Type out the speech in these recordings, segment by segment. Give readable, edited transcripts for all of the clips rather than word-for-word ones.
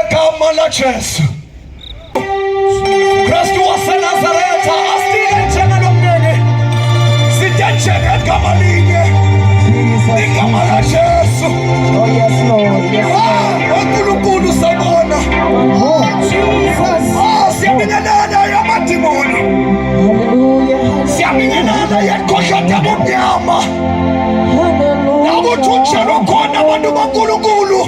Ngegama la Jesu Kristu waseNazaretha asile njengalomnene sidenjeke igama linye igama la Jesu. Oh yes Lord, yes Lord. uNkulunkulu sabona. Oh Jesus. Siyabingelana yamadimoni. Hallelujah. Siyabingelana yakhohlotha bomnyama. Hallelujah. Nakuthunjelwa khona abantu baNkulunkulu.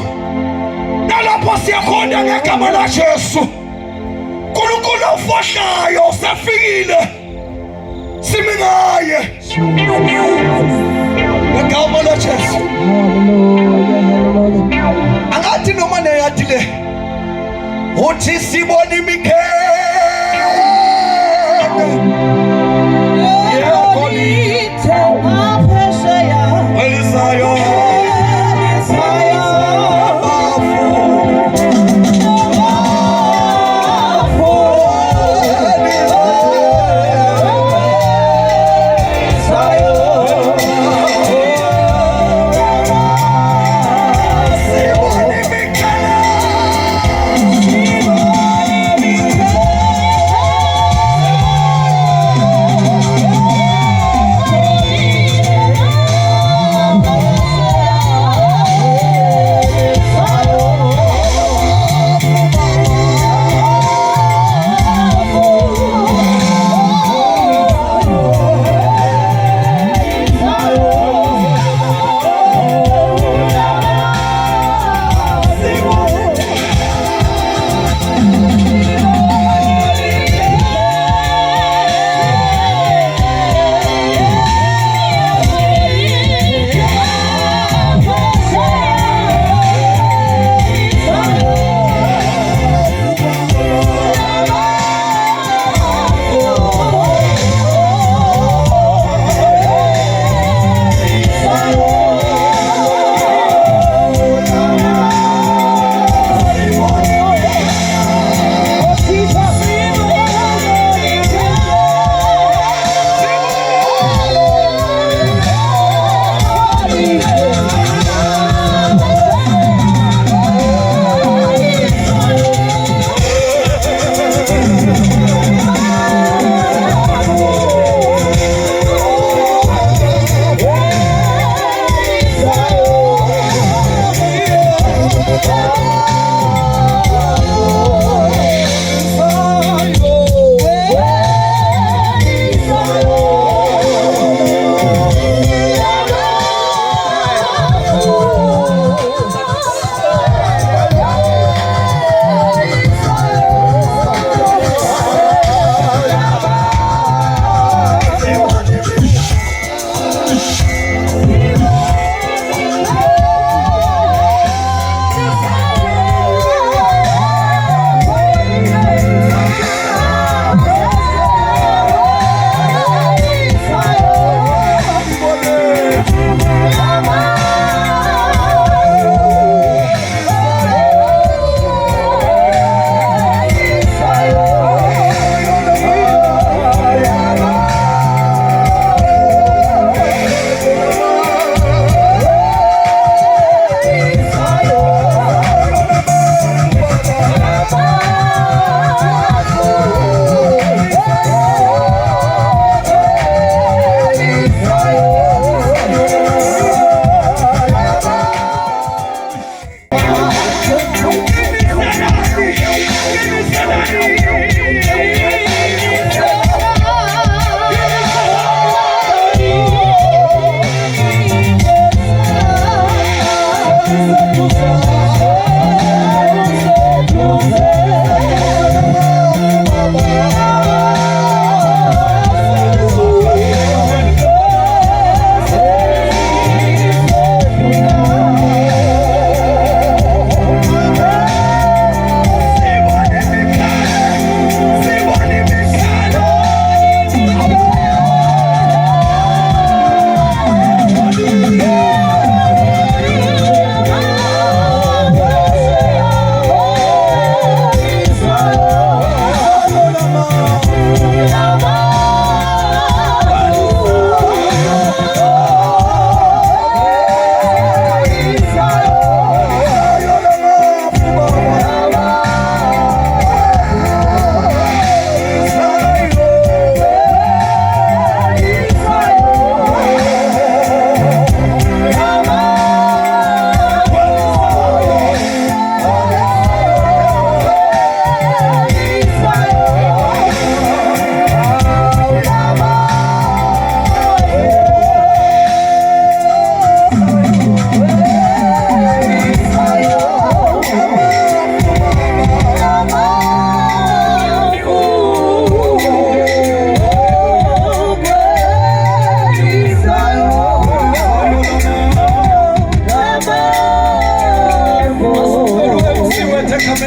Nalapho siyakhona ngegama la Jesu. uNkulunkulu ofohlayo usefikile. Simi ngaye. Ngegama la Jesu. Hallelujah. Hallelujah. Angathi noma neyathi le. Uthi sibona imikhele.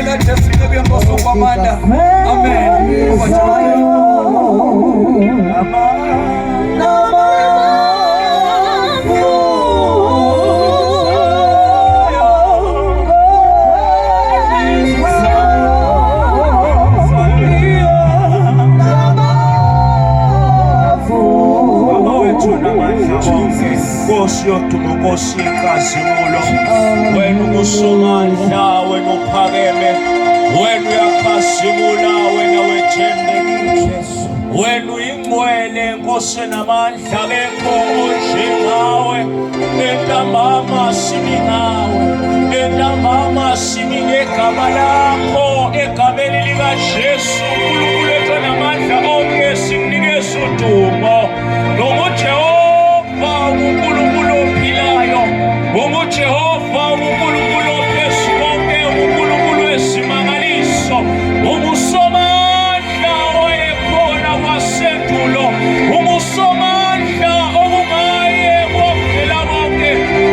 la Jesu ngebya mboso kwa manda. Amen. Nkosi yodumo, Nkosi yenkazimulo, wena ungusomandla, wena uphakeme, wena uyakhazimula, wena wethembekile, wena uyingcwele, Nkosi enamandla, akekho onjengawe. Entambama simi ngawe, entambama simi ngegama lakho, egameni likaJesu. uNkulunkulu wethu onamandla onke, simnikeza udumo. Jehova uNkulunkulu ophilayo, Jehova uNkulunkulu ophezulu konke, uNkulunkulu wesimangaliso, ungusomandla oyekhona kwasendulo, ungusomandla okungaye kwavela konke,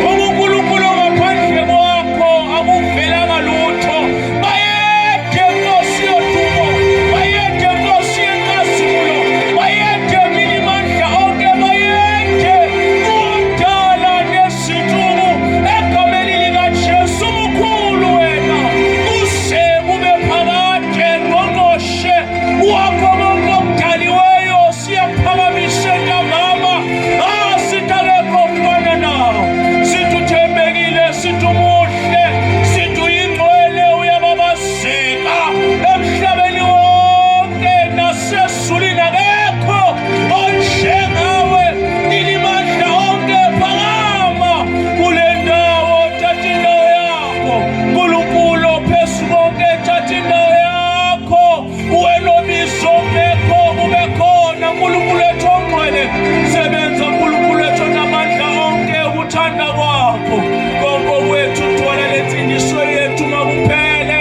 uNkulunkulu ngaphandle kwakho akuvelanga lutho. Bayede Nkosi yodumo, bayede Nkosi yenkazimulo, bayede minimandla onke, bayede kudala nesithuku, egameni likaJesu. Mkhulu wena, use kube phakade ngqongqoshe wakho konke okudaliweyo, siyaphakamise ntambama. Sithi akekho ofana nawe, sithi uthembekile, sithi umuhle, sithi uyingcwele, uyababazeka emhlabeni wonke nasezulwini. Akekho onjengawe, inimandla onke. Phakama kule ndawo, thatha indawo yakho. Nkulunkulu ophezu konke, thatha indawo yakho. Wena obizo ungekho, kube khona. Nkulunkulu wethu ongcwele, sebenza. Nkulunkulu wethu onamandla onke, ukuthanda kwakho konke wethu thola lensindiso yethu makuphele,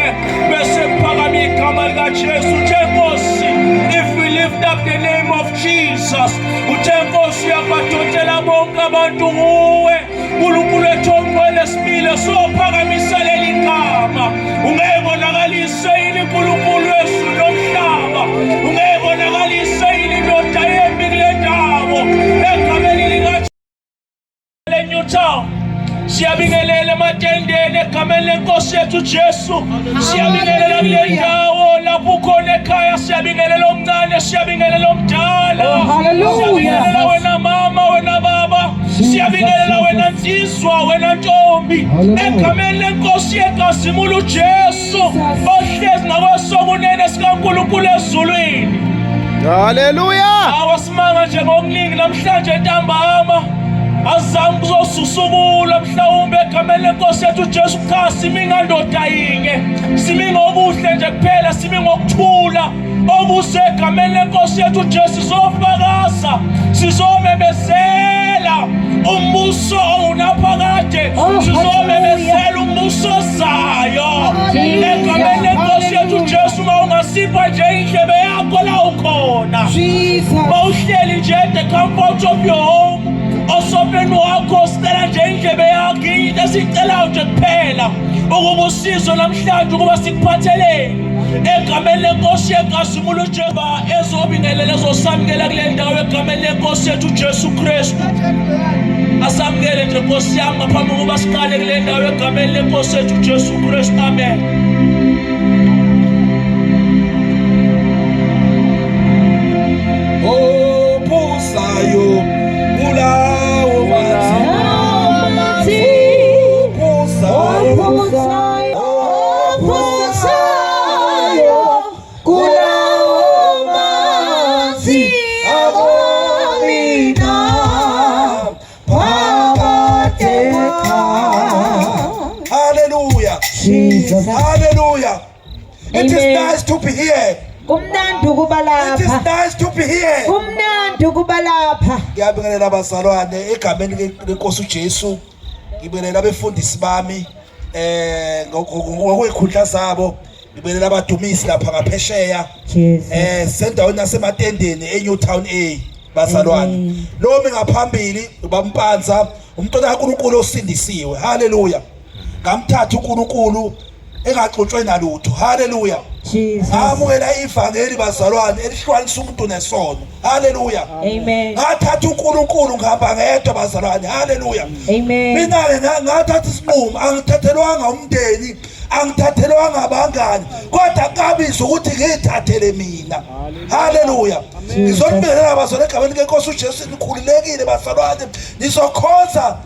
bese kuphakama igama likaJesu. Uthe Nkosi, if we lift up the name of Jesus, uthe Nkosi uyabadonsela bonke abantu kuwe. Nkulunkulu wethu ongcwele, sibile sophakamisa leli gama. Ungebonakalise yini Nkulunkulu wethu nomhlaba, ungebonakalise yini indoda yembi kule ndawo, egameni likaJesu. Newtown siyabingelela ematendeni, egameni lenkosi yethu Jesu. Siyabingelela kule ndawo lapho ukhona ekhaya, siyabingelela omncane, siyabingelela omdala, siyabingelela wena mama, wena baba, siyabingelela wena nsizwa, wena ntombi, egameni lenkosi yenkazimulo Jesu, ohlezi ngakwesokunene sikaNkulunkulu ezulwini. Hallelujah. Awasimanga njengomningi namhlanje ntambama, azange kuzosusukula mhlawumbe egameni lenkosi yethu Jesu. Cha, simi ngandoda yinye, simi ngobuhle nje kuphela, simi ngokuthula obuse egameni lenkosi yethu Jesu. Sizofakaza, sizomemezela umbuso onaphakade, sizomemezela umbuso ozayo egameni lenkosi yethu Jesu. Mawungasipha nje indlebe yakho la ukhona, mawuhleli nje at the comfort of your home, osopeni wakho sicela nje indlebe yakho, into esicelayo nje kuphela ukuba usizo namhlanje, ukuba sikuphatheleni egameni lenkosi yenkazimulo Jehova, ezobingelela ezosamukela kule ndawo egameni lenkosi yethu Jesu Kristu. Asamukele nje Nkosi yami ngaphambi kokuba siqale kule ndawo egameni lenkosi yethu Jesu Kristu. Amen. Ophusayo kulawo manzi, ophusayo kulawo manzi, abomina phakade. Hallelujah. Jesus. Hallelujah. It is nice to be here. Kumnandi ukuba It is lapha. nice to be here. Kumnandi ukuba lapha. Ngiyabingelela abazalwane egameni lenkosi uJesu. Ngibingelela abefundisi bami ngokwekhundla zabo. Ngibingelela abadumisi lapha ngaphesheya. Sendaweni yasematendeni eNewtown A, bazalwane. Lomi ngaphambili ubampanza, umntwana kaNkulunkulu osindisiwe. Hallelujah. Ngamthatha uNkulunkulu engaxutshwe nalutho. Haleluya. Jesus. Ngamukela ivangeli bazalwane elihlukanisa umuntu nesono. Haleluya. Amen. Ngathatha uNkulunkulu ngihamba ngedwa bazalwane. Haleluya. Amen. Mina ke ngathatha isinqumo, angithathelwanga umndeni, angithathelwanga abangani, kodwa kabizwa ukuthi ngithathele mina. Haleluya. Ngizonibingelela bazalwane egabeni lenkosi uJesu nikhululekile bazalwane. Nizokhonza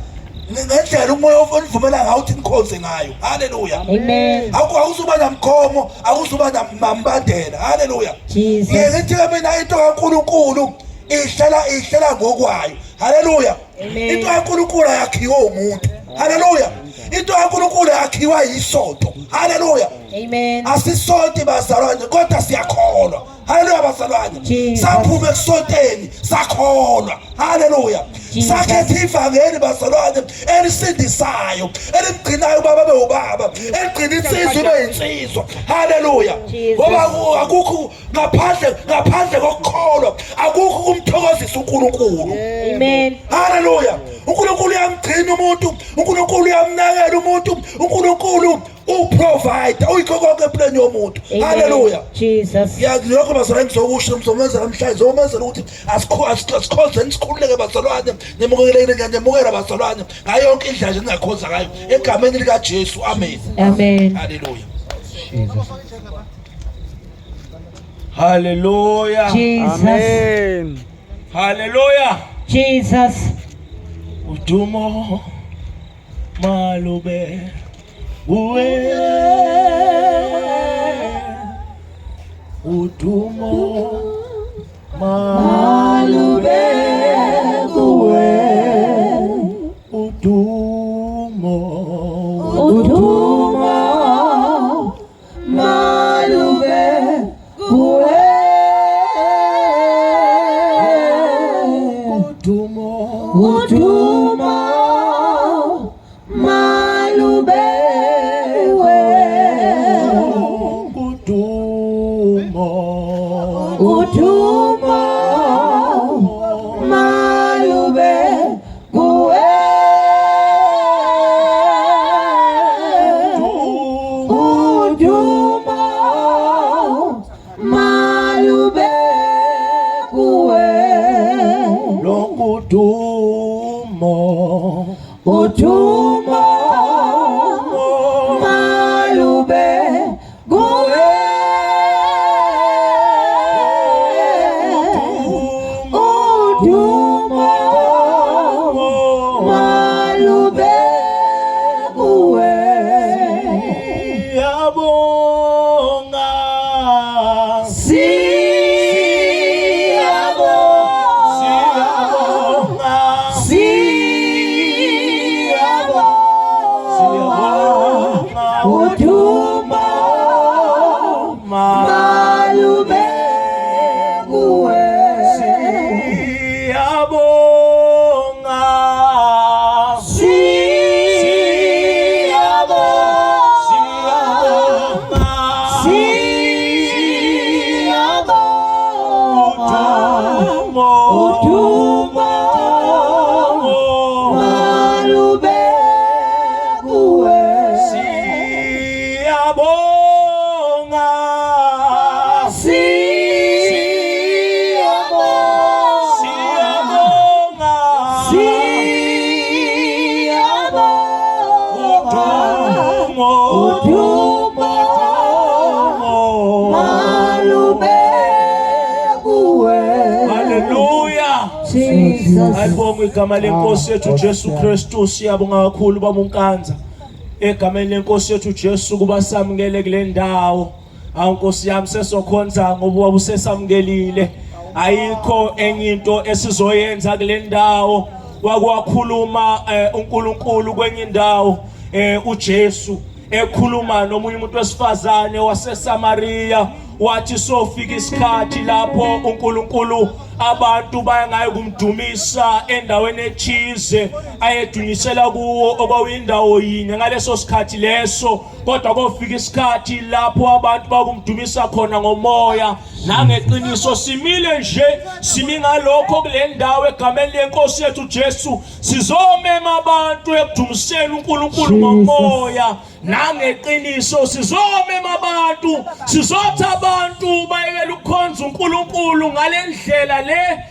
ngendlela umoya onivumela ngawo ukuthi nikhonze ngayo. Haleluya. Amen. Akuzuba namkhomo, akuzuba namambandela. Haleluya. Jesus. Ngithi mina into kaNkulunkulu ihlela ngokwayo. Haleluya. Amen. Into kaNkulunkulu ayakhiwa umuntu. Haleluya. Into kaNkulunkulu yakhiwa yisonto. Haleluya. Amen. Asisonto bazalwane kodwa siyakholwa. Haleluya bazalwane. Jesus. Saphume kusonteni sakholwa. Haleluya. Jesus. Sakhetha ivangeli bazalwane elisindisayo, elimgcinayo baba bewubaba, eligcina insizwa ibe yinsizwa. Haleluya. Jesus. Ngoba akukho ngaphandle kokukholwa, akukho kumthokozisa uNkulunkulu. Amen. Haleluya. uNkulunkulu uyamgcina umuntu, uNkulunkulu uyamnakela umuntu, uNkulunkulu uprovide uyikho konke empilweni yomuntu. Haleluya. Jesus. Ngiyakho bazalwane ngizokusho ngizomenzela namhlanje ngizomenzela ukuthi asikhonze nisikhululeke bazalwane, nemukelekile ngiyamukela bazalwane ngayo yonke indlela nje ningakhonza ngayo egameni lika Jesu. Amen. Amen. Haleluya. Hallelujah. Jesus. Amen. Hallelujah. Jesus. Udumo malube uwe. Udumo malube uwe. Udumo malube kuwe. Udumo Malube we. Malube kuwe. Malube kuwe. Udumo malube kuwe. Udumo malube kuwe. Siyabonga. Udumo malube kuwe. Siyabonga. Udumo malube kuwe. Siyabonga. Udumo malube kuwe. Hallelujah. Jesus. Alibonga igama lenkosi yethu Jesu Kristu. Siyabonga kakhulu baba uNkanza egameni lenkosi yethu Jesu kuba samukele kule ndawo. Awunkosi yami sesokhonza ngoba wabusesamukelile. Ayikho enye into esizoyenza kule ndawo. Wakwakhuluma uNkulunkulu kwenye indawo uJesu ekhuluma nomunye umuntu wesifazane waseSamaria wathi sofika isikhathi lapho uNkulunkulu abantu bayangayi kumdumisa endaweni ethize ayedunyisela kuwo okwawindawo yinye ngaleso sikhathi leso, kodwa kofika isikhathi lapho abantu bakumdumisa khona ngomoya nangeqiniso. Simile nje simi ngalokho kule ndawo egameni lenkosi yethu Jesu sizomema abantu ekudumiseni uNkulunkulu ngomoya nangeqiniso sizomema abantu sizothi abantu bayekela ukukhonza uNkulunkulu ngalendlela le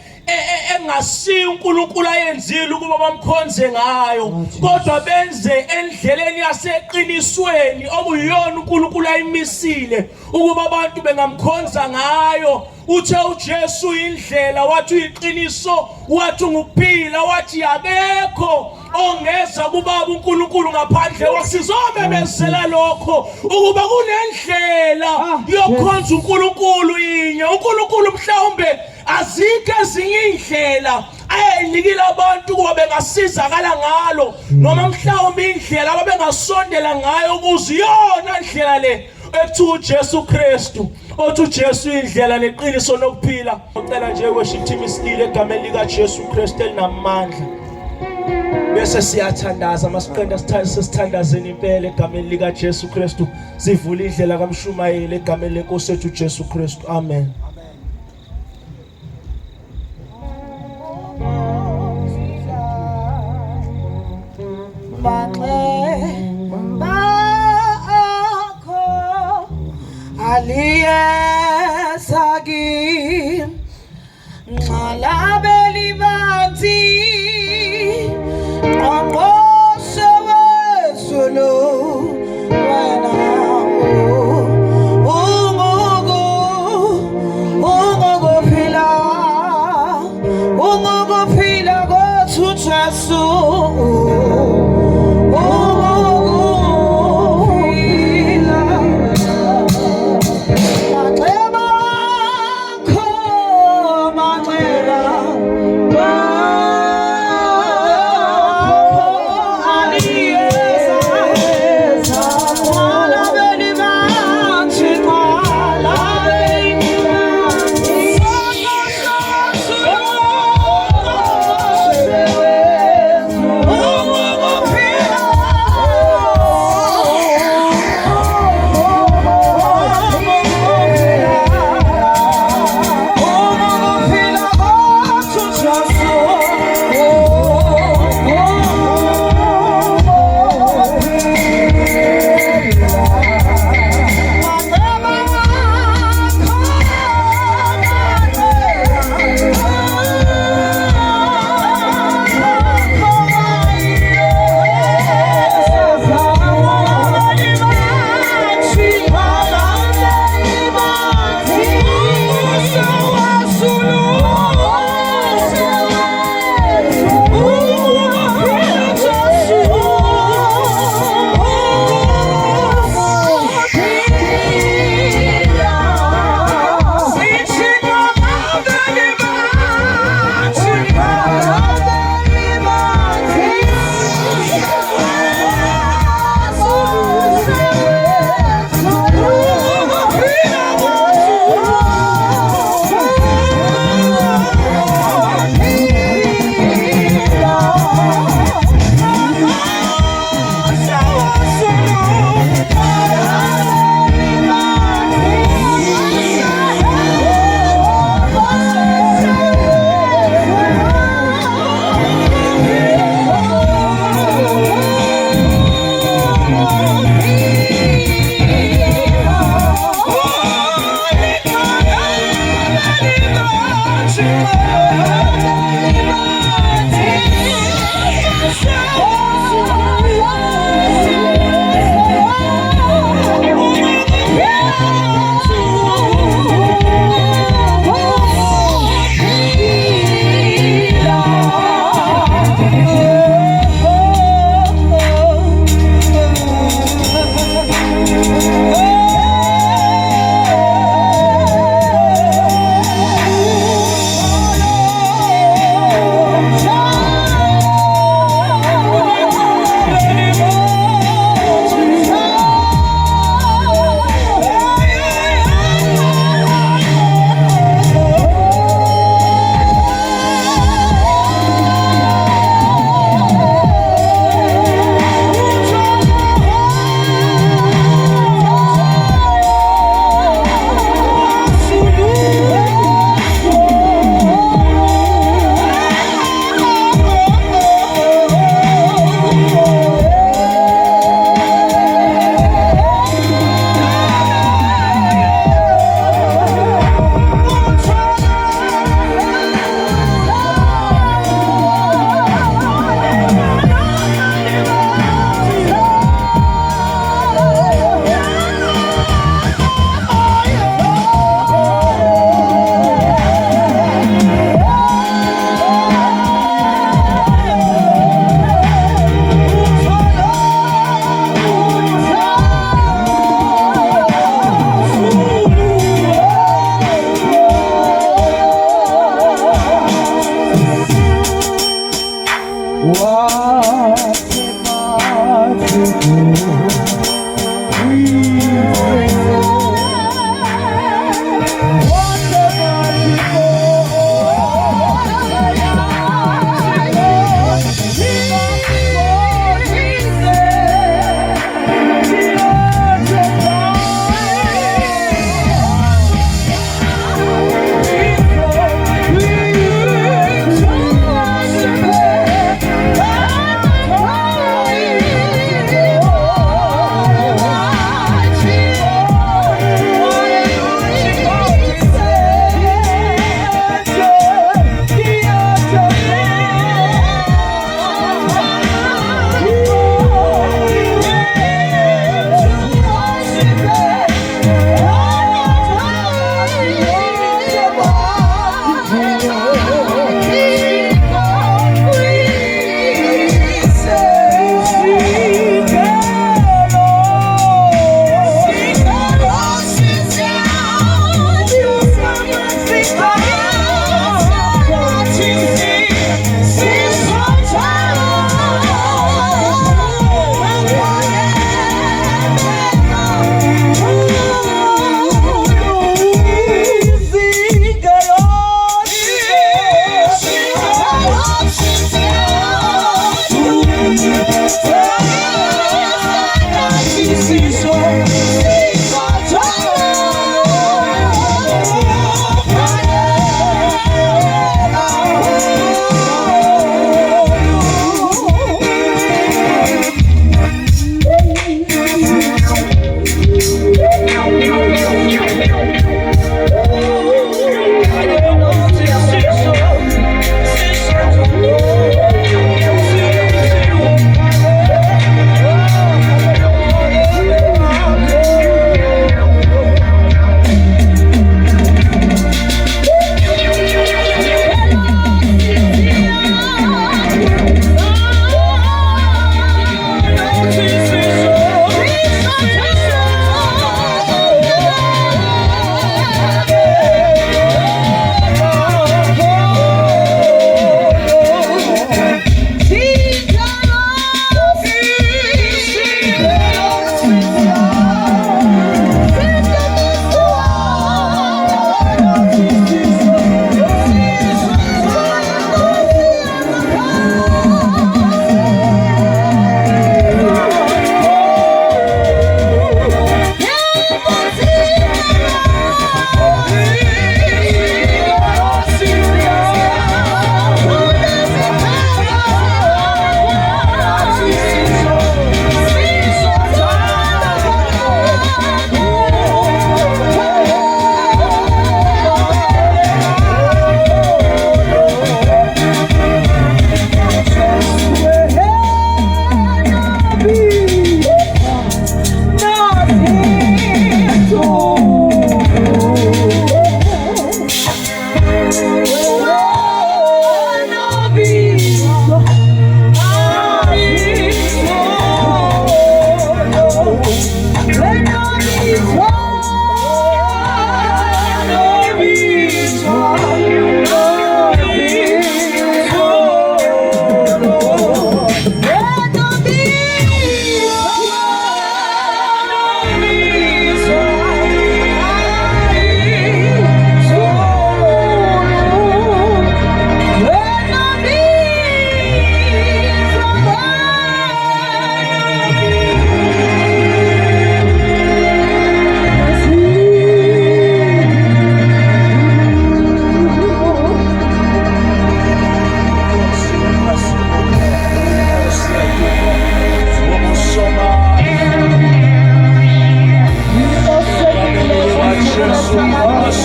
engasiyo uNkulunkulu ayenzile ukuba bamkhonze ngayo kodwa benze endleleni yaseqinisweni okuyiyona uNkulunkulu ayimisile ukuba abantu bengamkhonza ngayo. Uthe uJesu indlela, wathi uyiqiniso, wathi ungukuphila, wathi akekho ongeza kubaba uNkulunkulu ngaphandle kwakhe. Sizomemezela lokho ukuba kunendlela yokukhonza uNkulunkulu inye. uNkulunkulu mhlawumbe azikho ezinye indlela ayinikile abantu ukuba bengasizakala ngalo noma mhlawumbe indlela ababengasondela ngayo ukuze iyona ndlela le ekuthiwa uJesu Kristu. Othi uJesu indlela neqiniso nokuphila. Ucela nje worship team isilile egameni likaJesu Kristu elinamandla. Bese siyathandaza masiqenda sithandazeni impela egameni likaJesu Kristu. Sivule indlela kaMshumayeli egameni leNkosi yethu uJesu Kristu. Amen. Aliyesagi ngalabeli bathi qongqoshe wesulu wena ungugu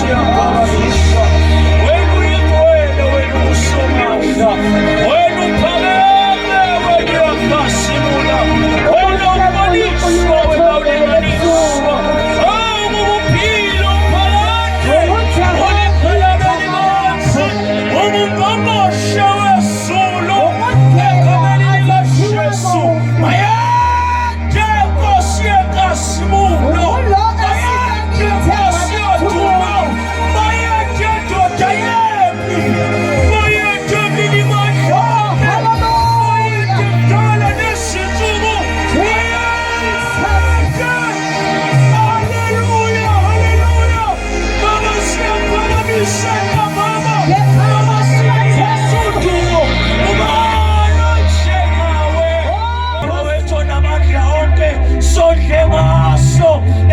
siyakubonisa. Wena uyigcwele, wena usomandla, wena uphakeme, wena uyakhazimula, wena uboniswa, wena ulinganiswa. Ungumpilo umphakade, ulikhalameni bonse, ungungqongqoshe wezulu, egameni likaJesu. Mayande Nkosi yenkazimulo, mayande Nkosi yodumo, mayande ndoda yempi, mayande milimandla, mayande mdala nezinsuku, mayande. Haleluya, haleluya. Baba siyakuphakamisa Baba, Baba siyathetha udumo, ubani onjengawe. Baba wethu onamandla onke, sondle ngaso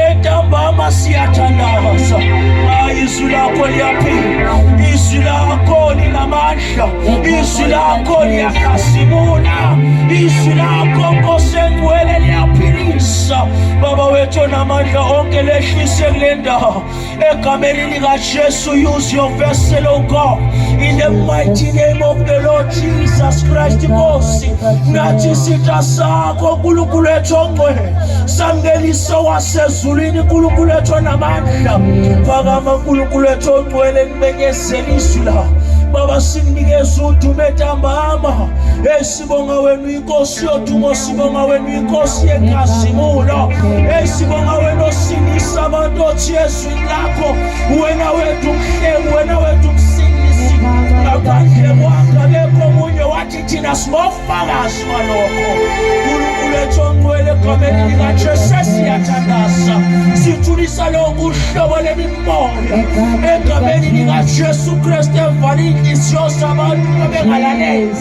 entambama siyathandaza. Izwi lakho liyaphila, izwi lakho linamandla, izwi lakho liyakhazimula, izwi lakho Nkosi engcwele liyaphilisa. Baba wethu onamandla onke, lehlise kule ndawo egameni likaJesu. Use your vessel, oh God, in the mighty name of the Lord Jesus Christ. Nkosi, nathi isitha sakho uNkulunkulu wethu ongcwele, samngelisa wasezulwini uNkulunkulu wethu onamandla. Phakama uNkulunkulu wethu ongcwele, nimenyezele izwi lakho Baba, sikunikeza udumo entambama. Sibonga wena inkosi yodumo, sibonga wena inkosi yenkazimulo, sibonga wena osindisa abantu othi ezwini lakho wena wethu umhlengi, wena wethu umsindisi. Ngaphandle kwakho akekho omunye, wathi thina singofakazi walokho. uNkulunkulu wethu ongcwele, egameni likaJesu siyathandaza, sithulisa lonke uhlobo lemimoya egameni likaJesu Kristu, evale inhliziyo zabantu abengalaleli.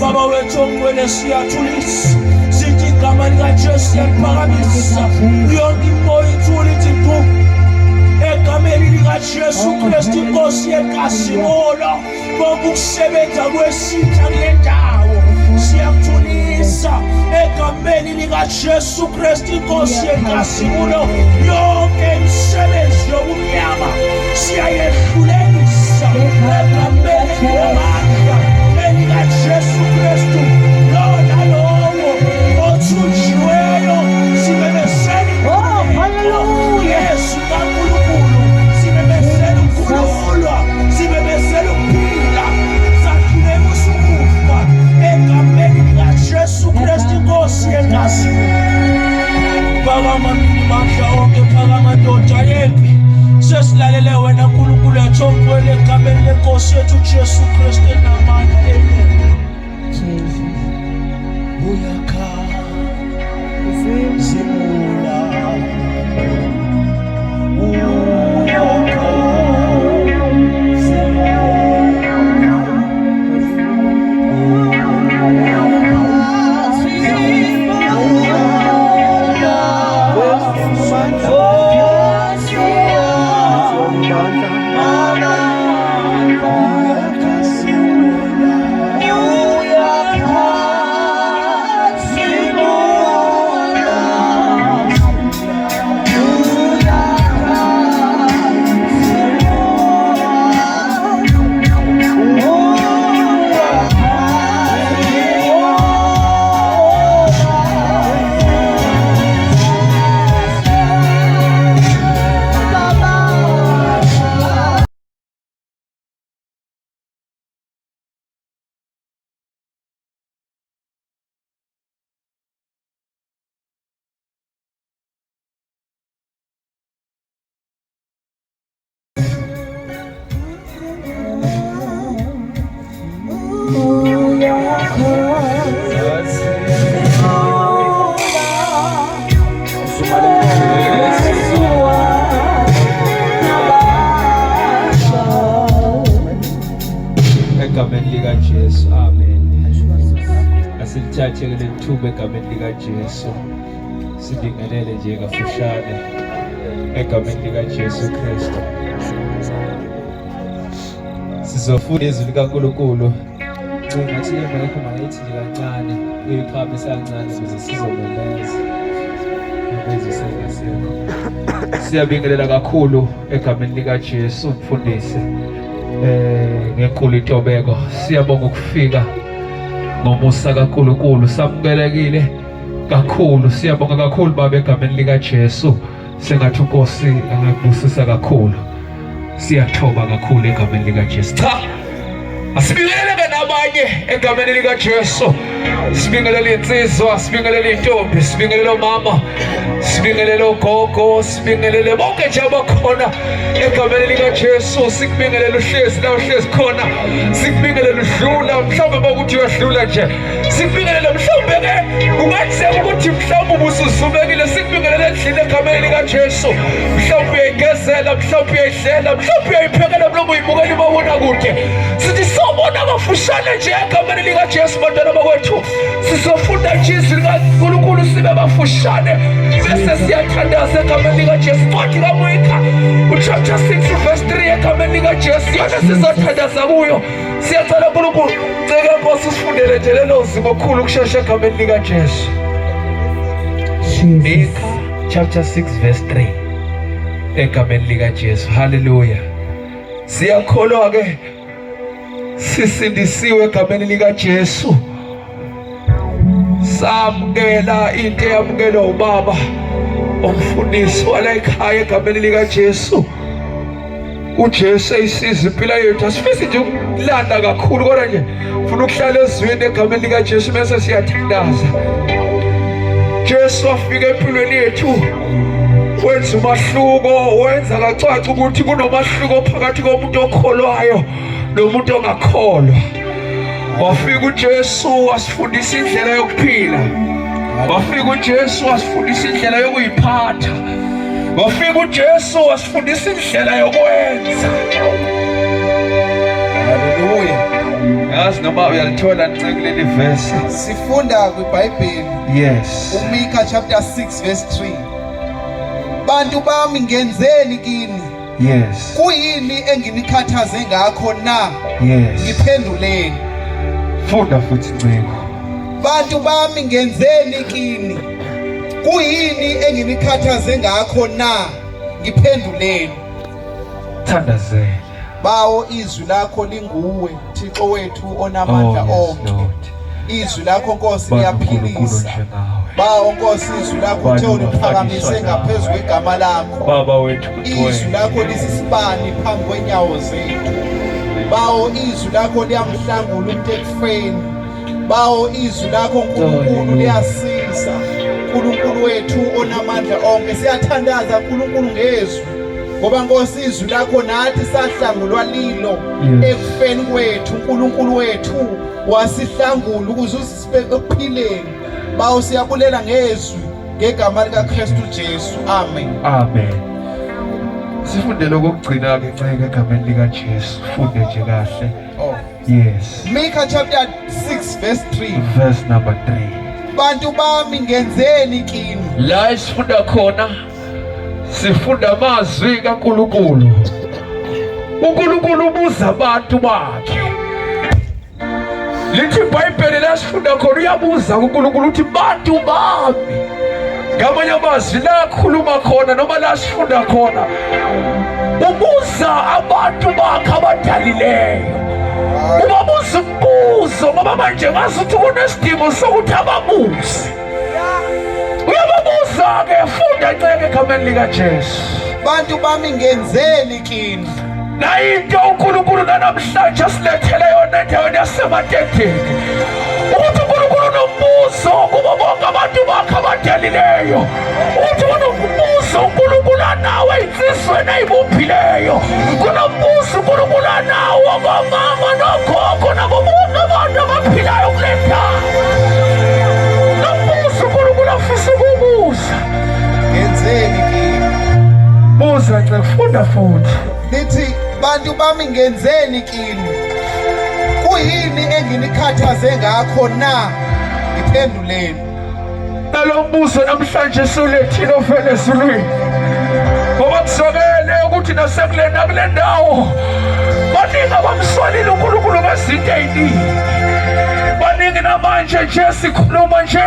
Baba wethu ongcwele, siyathulisa, sithi igama likaJesu siyaliphakamisa. Yonke imoya ithule ithi du egameni likaJesu Kristu, inkosi yenkazimulo. Bonke ukusebenza kwesitha kule ndawo siyakuthulisa egameni likaJesu Kristu, inkosi yenkazimulo. Yonke imisebenzi yobumnyama siyayehlulelisa egameni lamandla likaJesu Kristu. Lona lowo othunjiweyo simemezela Yesu kaNkulunkulu, simemezela ukukhululwa, simemezela ukuphila, sahluleka ukufa egameni likaJesu Kristu, inkosi yenkazimulo. Phakama milimandla onke, phakama ndoda yempi, sesilalele wena Nkulunkulu wethu ongcwele, egameni lenkosi yethu Jesu Kristu enamandla. Amen. Uyakhazimula, egameni likaJesu, amen. Asilithathe le thuba egameni likaJesu, sibingelele nje kafushane egameni likaJesu Kristu. Sizofunda izwi likaNkulunkulu. Cinga ukuthi yemekho mayithi nje kancane, uyiphaphisa kancane ukuze sizomemeza. Ubezwe sengasekho. Siyabingelela kakhulu egameni likaJesu mfundisi. Ngenkulu intobeko siyabonga ukufika ngomusa kaNkulunkulu, samukelekile kakhulu. Siyabonga kakhulu baba egameni likaJesu. Sengathi uNkosi angekubusisa kakhulu. Siyathoba kakhulu egameni likaJesu. Cha, asibingelele nabanye egameni likaJesu. Sibingelele insizwa, sibingelele intombi, sibingelele omama, sibingelele ogogo, sibingelele bonke nje abakhona egameni likaJesu. Sikubingelele uhlezi la uhlezi khona, sikubingelele udlula mhlawumbe bokuthi uyadlula nje, sikubingelele mhlawumbe ke ungathi ukuthi mhlawumbe ubusuzumekile, sikubingelele endlini egameni likaJesu. Mhlawumbe uyayigezela, mhlawumbe uyayidlela, mhlawumbe uyayiphekela, mhlawumbe uyibukela imabona kude. Sithi sobona abafushane nje egameni likaJesu bantwana bakwethu. Sizofunda nje izwi likaNkulunkulu sibe bafushane bese siyathandaza egameni likaJesu. Incwadi kaMikha chapter 6 verse 3 egameni likaJesu yona sizothandaza kuyo. Siyacela uNkulunkulu ceke Nkosi usifundele nje lelo zimo okukhulu kusheshe egameni likaJesu. Mikha chapter 6 verse 3 egameni likaJesu. Hallelujah. Siyakholwa ke sisindisiwe egameni likaJesu. Samukela into eyamukelwa ubaba umfundisi wala ekhaya egameni likaJesu. uJesu eyisiza impilo yethu. Asifisi nje ukulanda kakhulu kodwa nje ufuna ukuhlala ezweni egameni likaJesu bese siyathandaza. Jesu afika empilweni yethu wenza umahluko, wenza kacaca ukuthi kunomahluko phakathi komuntu okholwayo nomuntu ongakholwa. Wafika uJesu wasifundisa indlela yokuphila. Wafika uJesu wasifundisa indlela yokuyiphatha. Wafika uJesu wasifundisa indlela yokwenza. Hallelujah. Yazi noma uyalithola nceke leli verse. Sifunda kwiBhayibheli. Yes. uMikha chapter 6 verse 3. Bantu bami ngenzeni kini? Yes. Kuyini enginikhathaze ngakho na? Yes. Ngiphenduleni. Funda futhi nceko. Bantu bami ngenzeni kini? Kuyini enginikhathaze ngakho na? Ngiphenduleni. Thandazela. Bawo izwi lakho linguwe Thixo wethu onamandla onke. Izwi lakho Nkosi liyaphilisa. Bawo Nkosi izwi lakho uthe uliphakamise ngaphezulu kwegama lakho. Baba wethu izwi lakho lisisibani phambi kwenyawo zethu. Bawo izwi lakho liyamhlangula umuntu ekufeni. Bawo izwi lakho uNkulunkulu liyasiza. uNkulunkulu wethu onamandla onke siyathandaza uNkulunkulu ngezwi. Ngoba Nkosi izwi lakho nathi sahlangulwa lilo ekufeni kwethu. uNkulunkulu wethu wasihlangula ukuze usisibe ekuphileni. Bawo siyabulela ngezwi ngegama likaKristu Jesu. Amen. Amen. Sifundele okugcina ke nceke egameni likaJesu. Funde nje kahle. Yes. Mikha chapter 6 verse 3. Verse number 3. Bantu bami ngenzeni kini? La isifunda khona sifunda amazwi kaNkulunkulu. uNkulunkulu ubuza abantu bakhe. Lithi iBhayibheli la sifunda khona uyabuza uNkulunkulu uthi bantu bami. Ngamanye amazwi la akhuluma khona noma la sifunda khona ubuza abantu bakhe abadalileyo. Ubabuza umbuzo ngoba manje ngazi ukuthi kunesidingo sokuthi ababuze. Uyababuza ke funda nceke egameni likaJesu. Bantu bami ngenzeni kini? Na into uNkulunkulu namhlanje asilethele yona endaweni yasemadedeni. Ukuthi uNkulunkulu unombuzo kubo bonke abantu bakhe abadalileyo. Ukuthi unombuzo uNkulunkulu anawo insizweni eyibuphileyo. Kunombuzo uNkulunkulu anawo ngomama nogogo nakubonke abantu abaphilayo kule ndawo. Nombuzo uNkulunkulu afisa ukubuza. Ngenzeni kini? Buza nje funda futhi. Lithi bantu bami ngenzeni kini? Kuyini enginikhathaze ngakho na? Ngiphenduleni. Nalo mbuzo namhlanje sulethile ofele ezulwini. Ngoba kusokele ukuthi nasekulena kule ndawo baningi abamswalile uNkulunkulu ngezinto eziningi. abaningi namanje nje sikhuluma nje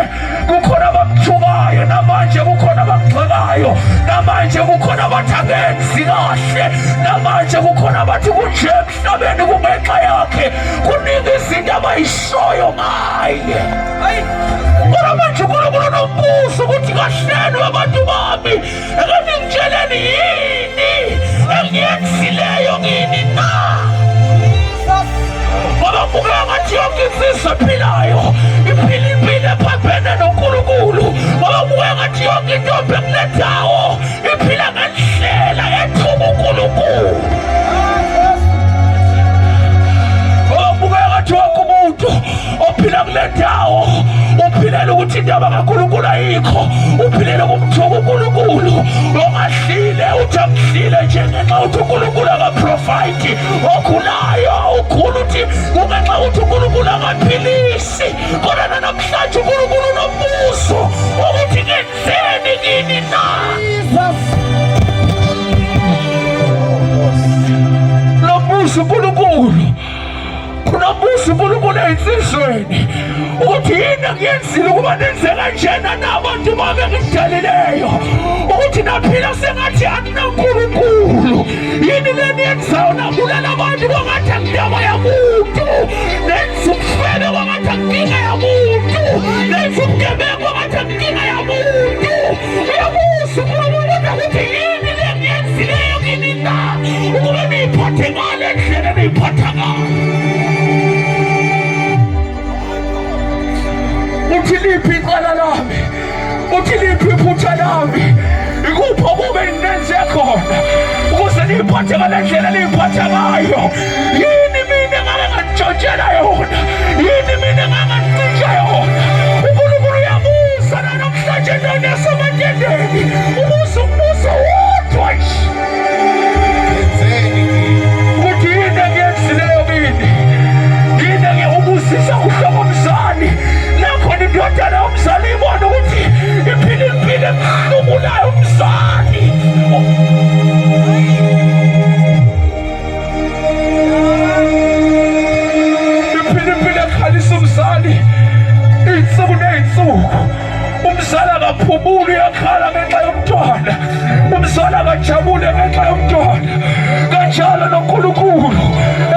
kukhona abamthukayo, namanje kukhona abagxekayo, namanje kukhona abathi akenzi kahle, namanje kukhona abathi kunje emhlabeni kungenxa yakhe, kuningi izinto abayishoyo ngaye. Kodwa manje uNkulunkulu nombuso ukuthi kahleni abantu bami, ake ningitsheleni yini engiyenzileyo kini na? Ngoba kubukeka ngathi yonke insizwa ephilayo iphila impilo ephambene noNkulunkulu. Ngoba kubukeka ngathi yonke intombi ekule ndawo iphila ngendlela ethuba uNkulunkulu. Ngoba kubukeka ngathi wonke umuntu ophila kule ndawo uphilela ukuthi indaba kaNkulunkulu ayikho, uphilela ukumthoba uNkulunkulu. Ongadlile uthi akudlile nje ngenxa ukuthi uNkulunkulu akaprovide, ogulayo ukhula uthi kungenxa ukuthi uNkulunkulu akaphilisi. Kodwa namhlanje uNkulunkulu nombuso ukuthi ngenzeni kini na? Nombuso uNkulunkulu, kunombuso uNkulunkulu ezinsizweni ukuthi yini engiyenzile ukuba nenze kanjena nabantu bami engidalileyo, ukuthi naphila sengathi akunaNkulunkulu. Yini le niyenzayo nabulala abantu kwangathi akudaba yamuntu, nenza ubufebe kwangathi akunkinga yamuntu, nenza ubugebengu kwangathi akunkinga yamuntu. Uyabuza uNkulunkulu ukuthi yini le engiyenzileyo kini na, ukuba niyiphathe ngale ndlela eniyiphatha ngayo. Uthi liphi icala lami, uthi liphi iphutha lami, ikuphi okube ninenze khona ukuze niyiphathe ngale ndlela niyiphatha ngayo? Yini mina engake ngantshontshela yona? Yini mina engake ngancisha yona? uNkulunkulu uyabuza namhlanje endaweni yasematendeni, ubuza umbuzo wodwa nje. Ukuthi yini engiyenzileyo kini? Yini engiyakubuzisa uhlobo mzali? Nakhona indodana yomzali ibona ukuthi iphila impilo emhlubulayo umzali. Iphila impilo ekhalisa umzali iy'nsuku ney'nsuku. Umzali akaphumuli, uyakhala ngenxa yomntwana. Umzali akajabule ngenxa yomntwana. Kanjalo noNkulunkulu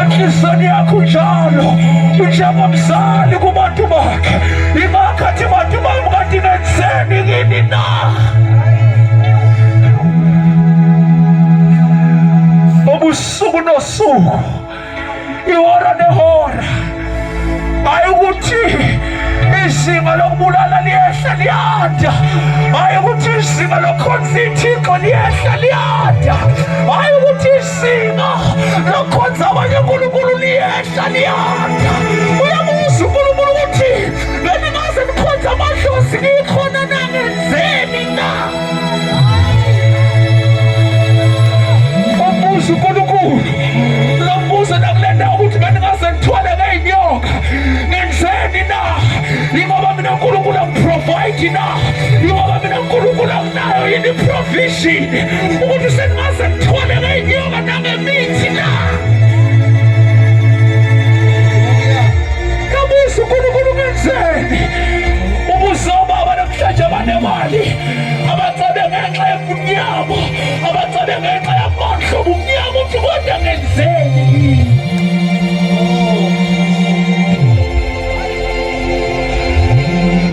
enhliziyweni yakho njalo njengomzali kubantu bakhe. Ingakho athi bantu bami kanti ngenzeni kini na? Ubusuku nosuku, ihora nehora, hayi ukuthi izinga lokubulala liyehla liyanda, hayi ukuthi izinga lokhonza ithixo liyehla liyanda, hayi ukuthi izinga lokhonza abanye uNkulunkulu liyehla liyanda. Uyabuza uNkulunkulu ukuthi bengingaze nikhonza amadlozi ngikhona nangenzeni na? Ubuza uNkulunkulu lombuzo nakule ndawo ukuthi bengingaze ngithwale ngey'nyoka ngenzeni na? Ingoba mina uNkulunkulu angiprovide na? Ingoba mina uNkulunkulu anginayo yini provision ukuthi sengingaze ngithwale ngey'nyoka nangemithi na? Kabuza uNkulunkulu ngenzeni? Ubuza obaba namhlanje abanemali, abacabe ngenxa yobumnyama, abacabe ngenxa yamandla obumnyama, uthi kodwa ngenzeni yini?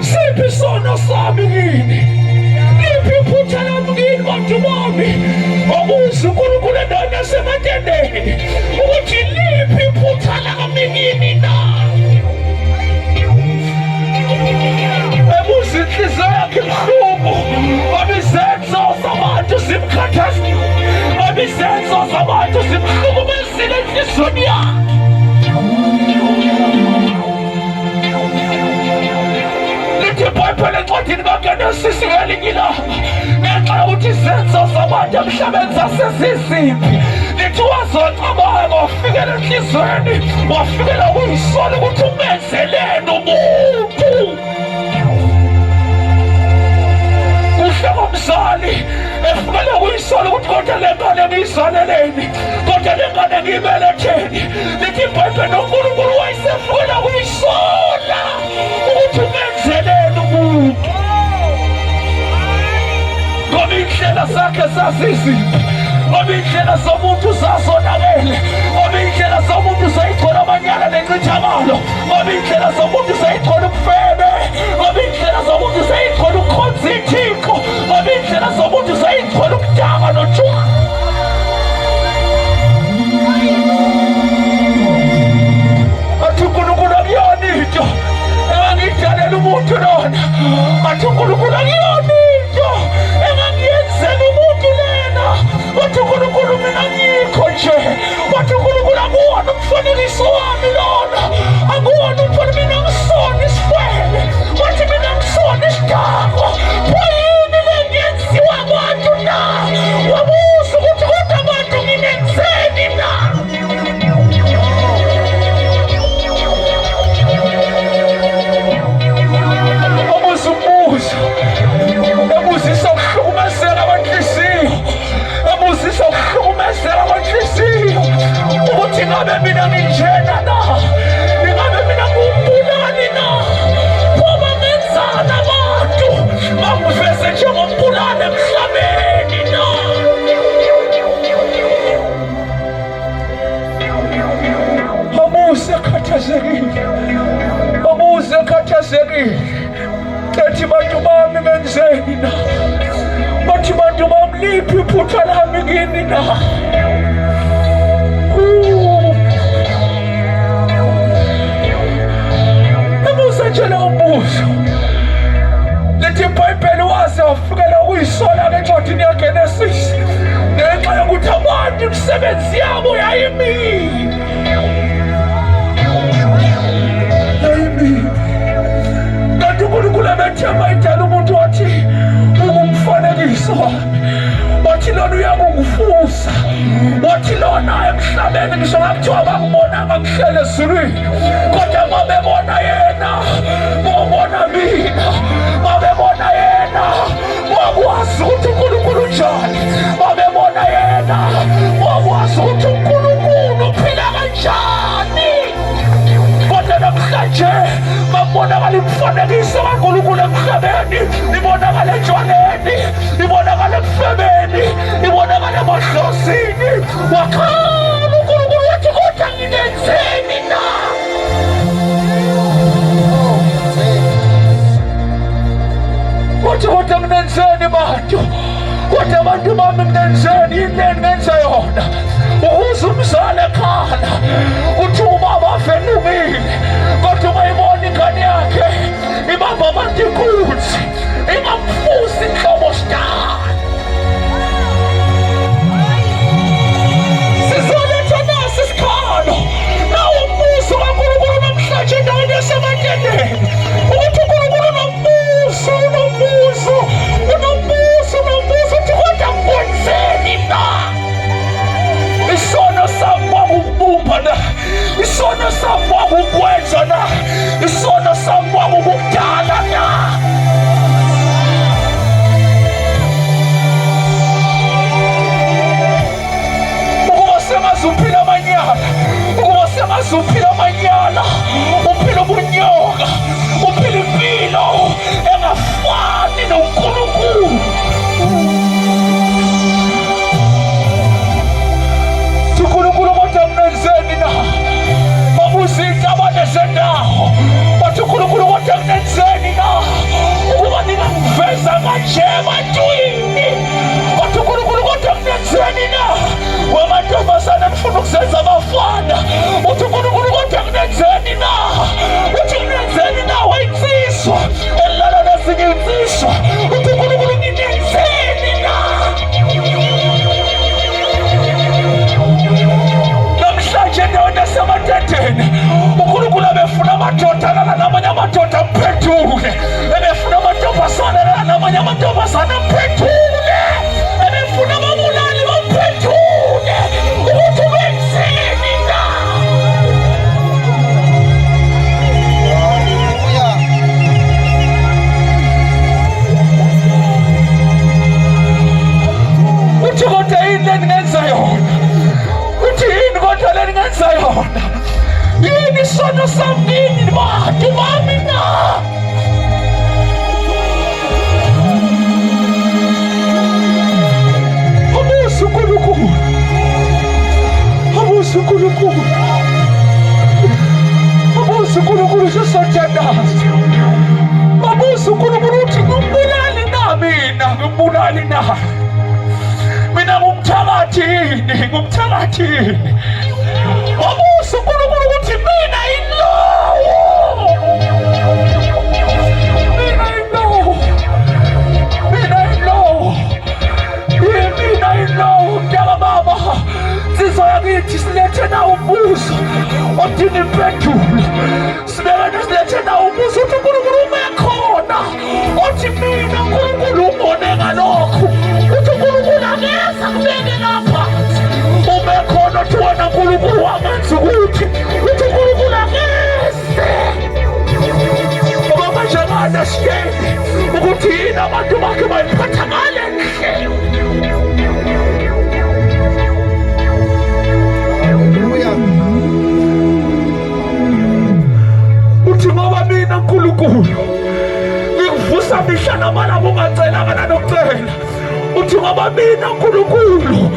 Siphi isono sami kini? Liphi iphutha lami kini bantu bami? Wabuza uNkulunkulu endaweni yasematendeni ukuthi liphi iphutha lami kini na? Ebuza inhliziyo yakhe ebuhlungu, ngoba izenzo zabantu zimkhathaza, ngoba izenzo zabantu zimhlukumezile enhliziyweni yakhe. Lithi iBhayibheli encwadini kaGenesisi ngelinye ilanga ngenxa yokuthi izenzo zabantu emhlabeni zaseziziphi, lithi wazocabanga wafikela enhliziyweni, wafikela kuyisola ukuthi umenzeleni umuntu. Umzali efikele kuyisola ukuthi kodwa le ngane ngiyizaleleni, kodwa le ngane ngiyibeletheni. Lithi iBhayibheli uNkulunkulu wayesefikela kuyisola. zakhe zaziziphi, ngoba indlela zomuntu zazonakele, ngoba indlela zomuntu zayithola amanyala nencithamalo, ngoba indlela zomuntu zayithola ubufebe, ngoba indlela zomuntu zayithola ukukhonza ithixo, ngoba indlela zomuntu zayithola ukudaka notshwala. Athi uNkulunkulu akuyona into engangiyidlalela umuntu lona, athi uNkulunkulu akuyona into engangiyenzela umuntu lena, wathi uNkulunkulu mina ngikho nje, wathi uNkulunkulu akuwona umfanekiso wami lona, akuwona umfana, mina ngisona isifebe, wathi mina ngisona isidakwa. Yini le ngenziwa abantu na? Wabuza ukuthi kodwa abantu nginenzeni na? Ebuzisa ukuhlukumezeka kwenhliziyo, ebuzisa ukuhlukumezeka kwenhliziyo, ukuthi ngabe mina nginjena na, ingabe mina ngumbulali na, ngoba ngenzani abantu bangiveze njengombulali emhlabeni na. Abuze ekhathazekile, abuze ekhathazekile, ethi bantu bami ngenzeni na, bathi bantu bami liphi iphutha lami kini na. Ebuze nje lowo mbuzo, lithi iBhayibheli waze wafikela ukuyisola encwadini yaGenesisi ngenxa yokuthi abantu imisebenzi yabo yayimibi. Kanti uNkulunkulu ebethemba idala umuntu wathi ungumfanekiso wami, wathi lona uyakungifusa, wathi lona emhlabeni ngisho ngakuthiwa bangibonanga ngihlele ezulwini, kodwa babebona yena, babona mina, babebona yena, bakwazi ukuthi uNkulunkulu unjani, babebona yena, bakwazi ukuthi uNkulunkulu uphila kanjani. Kodwa namhlanje babonakala imfanekiso kaNkulunkulu emhlabeni, ibonakala etshwaleni, ibonakala ekufebeni, ibonakala emahlozini. Wakhala uNkulunkulu wathi kodwa nginenzeni na? Wathi kodwa nginenzeni bantu, kodwa abantu bami nginenzeni, yini engenza yona? Ukuze umzali ekhala uthi ubaba avelumile, kodwa ungayibona ingane yakhe ibamba abantu inkunzi, ingamfusi inhlobo sitani. Sizoletha nasi isikhalo nawo umbuso kaNkulunkulu namhlanje endaweni yasematendeni, ukuthi uNkulunkulu unombuso, unombuso, unombuso, unombuso, uthi kodwa ngikwenzeni na? Isono sami kwakukubumba na, isono sami kwakukwenza na, isono sami kwakukudala na. Ukuba sengaze uphila amanyala, ukuba sengaze uphila amanyala, uphila ubunyoka, uphila impilo engafani noNkulunkulu. uNkulunkulu kodwa nginenzeni na? Babuza iy'ntabane zendawo, bathi uNkulunkulu kodwa nginenzeni na, ukuba ningangiveza kanje ebantwini? Bathi uNkulunkulu kodwa nginenzeni na, wamantombazane ngifuna ukuzenza abafana? Uthi uNkulunkulu kodwa nginenzeni na, uthi nginenzeni na wayinsizwa elala nezinye insizwa? Uthi uNkulunkulu nginenzeni na? Namhlanje endaweni yasematendeni uNkulunkulu ebefuna amadoda alala namanye amadoda amphethuke, ebefuna amantombazane alala namanye amantombazane amphethuke, ebefuna ababulali bamphethuke. Ukuthi ubenzeni na? Uthi kodwa yini endingenza yona? Uthi yini kodwa le ndingenza yona? Yini isono sami yini bantu bami na? Mabuso uNkulunkulu. Mabuso uNkulunkulu sisathandaza. Mabuso uNkulunkulu uthi ngibulali na mina, ngibulali na. Mina ngumthakathini. Mabuso uNkulunkulu uthi mina ilowo. Mntaka baba, insizwa yakithi silethe na umbuzo odinga impendulo. Sibekane silethe na umbuzo uthi uNkulunkulu umekhona. Uthi mina uNkulunkulu ungone ngalokhu. Uthi uNkulunkulu angeza kubeke ngaphansi. Umekhona uthi wena uNkulunkulu wangenza ukuthi. Uthi uNkulunkulu angeze. Ngoba manje ngi-understand ukuthi yini abantu bakhe bayiphatha ngale ndlela. Uthi ngoba mina uNkulunkulu ngikuvusa mihla namalanga ungacelanga nanokucela. Uthi ngoba mina uNkulunkulu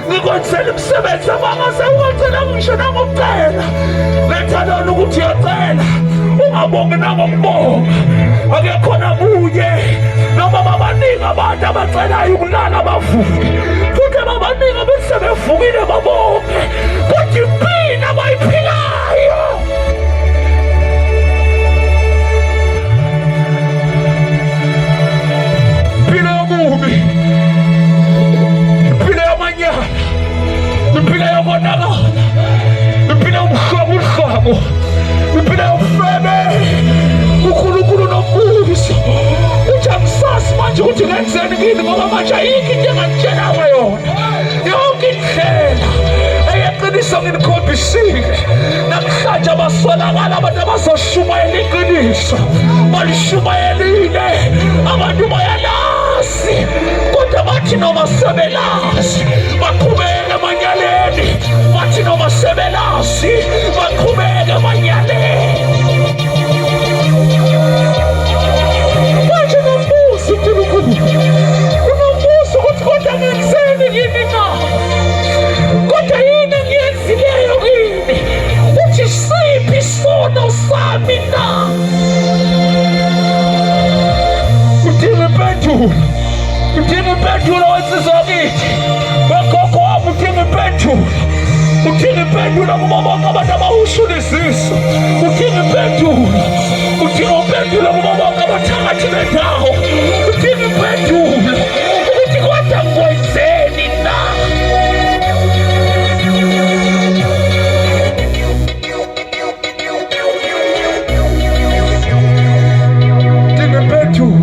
ngikwenzela imisebenzi abangase ungacelanga ngisho nangokucela. Letha lona ukuthi uyacela ungabongi nangokubonga. Akekhona kunye noma babaningi abantu abacelayo ukulala bavuke, futhi babaningi bese bevukile babonge, kodwa impilo abayiphilayo impilo yobubi, impilo yamanyala, impilo yokonakala, impilo yobuhlobo, impilo yobufebe. uNkulunkulu nombuso uthi angisazi manje ukuthi ngenzeni kini, ngoba manje ayikho into engangitshelanga yona. Yonke indlela eyeqiniso nginikhombisile. Namhlanje abasolakala abantu abazoshumayela iqiniso, balishumayelile. Abantu bayalazi kodwa bathi noma sebelazi baqhubeke emanyaleni. Bathi noma sebelazi baqhubeke emanyaleni. Manje nombuso uNkulunkulu unombuso ukuthi kodwa ngenzeni kini na, kodwa yini engiyenzileyo kini. Uthi siphi isono sami na. Udinga impendulo wensizwa yakithi, wegogo wami. Udinga impendulo kubo bonke abantu abawushulisiso. Udinga impendulo kubo bonke abathakathi bendawo. Udinga impendulo ukuthi kodwa ngikwenzeni na. Udinga impendulo.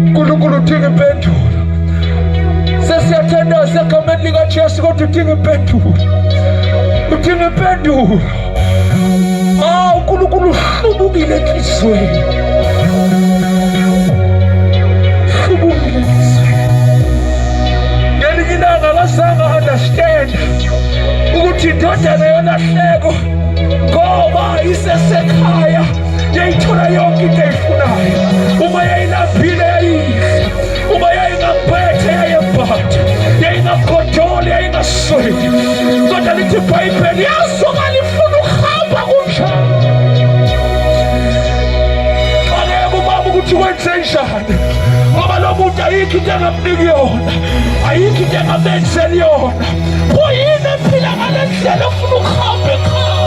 uNkulunkulu udinga impendulo. Sesiyathandaza egameni likaJesu, kodwa udinga impendulo. Udinga impendulo. uNkulunkulu uhlubukile enhliziyweni. Uhlubukile enhliziyweni. Ngelinye ilanga akazange understand ukuthi indodana yolahleko ngoba isesekhaya yayithola yonke into eyifunayo. Uma yayilambile yayidla, uma yayingaphethe yayembatha, yayingagodoli yayingasweli. Kodwa lithi iBhayibheli yasoka lifuna ukuhamba kunjani. Angeke ubaba ukuthi wenze njani, ngoba lo muntu ayikho into engamniki yona, ayikho into engamenzeli yona. Kuyini ephila ngale ndlela ofuna ukuhamba ekhaya.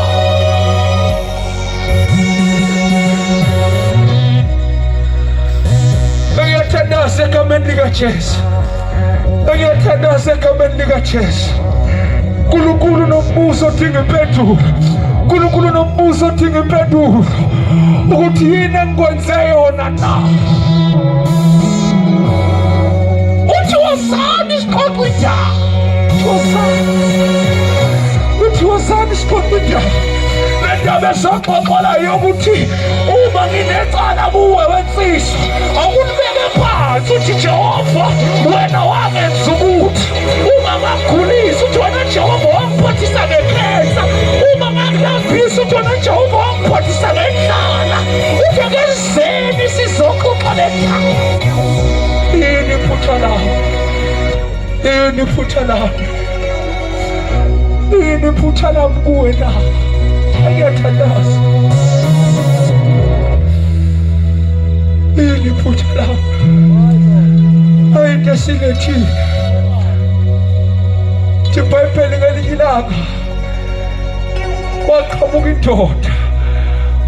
Ngiyathandaza egameni likaJesu. Ngiyathandaza egameni likaJesu. uNkulunkulu nombuso odinga impendulo. uNkulunkulu nombuso odinga impendulo ukuthi yini engikwenze yona na. Uthi wozani isiqoqo indawo. Uthi wozani isiqoqo indawo. Lendaba esoxoxola yokuthi uma nginecala kuwe wensizwa akunibeke phansi. Uthi Jehova wena wangenza ukuthi uma ngagulisa, uthi wena Jehova wangiphathisa ngekhensa. Uma ngakulambisa, uthi wena Jehova wangiphathisa ngendlala. Uthi akezeni sizoxoxa lendaba. Yini iphutha lawo? Yini iphutha lawo? yini iphutha lami kuwe na? Ngiyathandaza. Yini iphutha lami? Ayinto esilethile. IBhayibheli ngelinye ilanga kwaqhamuka indoda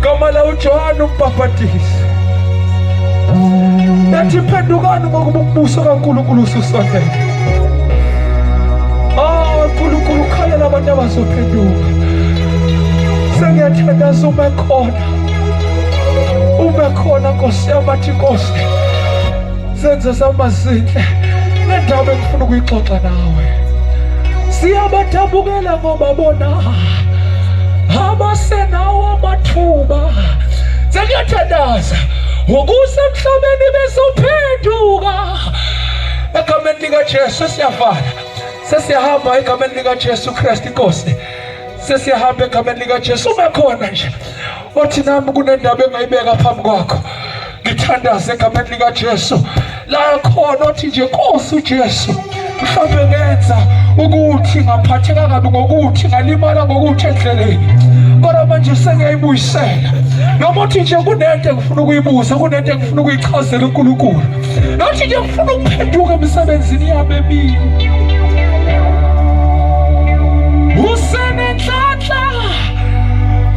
gama la uJohane uMbhaphathizi. Yathi phendukani ngokuba ukubusa kaNkulunkulu ususondele. uNkulunkulu ukhalela abantu abazophenduka. Sengiyathandaza uma khona Nkosi yami, athi Nkosi senze samazinhle nendaba engifuna ukuyixoxa nawe. Siyabatabukela ngoba bona abasenawo amathuba. Sengiyathandaza ukuze emhlabeni bezophenduka egameni likaJesu. Sesiyahamba egameni likaJesu Kristu Nkosi. Sesiyahamba egameni likaJesu. Uma khona nje othi nami kunendaba engayibeka phambi kwakho, ngithandaza egameni likaJesu. La khona othi nje Nkosi uJesu, mhlawumbe ngenza ukuthi ngaphatheka kabi, ngokuthi ngalimala ngokuthi endleleni, kodwa manje sengiyayibuyisela. Noma uthi nje kunento engifuna ukuyibuza, kunento engifuna ukuyichazela uNkulunkulu, nothi nje ngifuna ukuphenduka emsebenzini yami emini.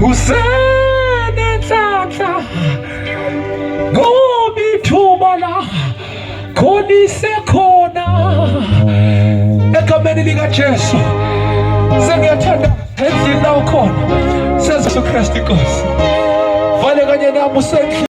Usenenhlanhla ngoba ithuba la khona isekhona egameni likaJesu. Sengiyathanda endlini la ukhona, seZesu Kristu Nkosi. Vale kanye nami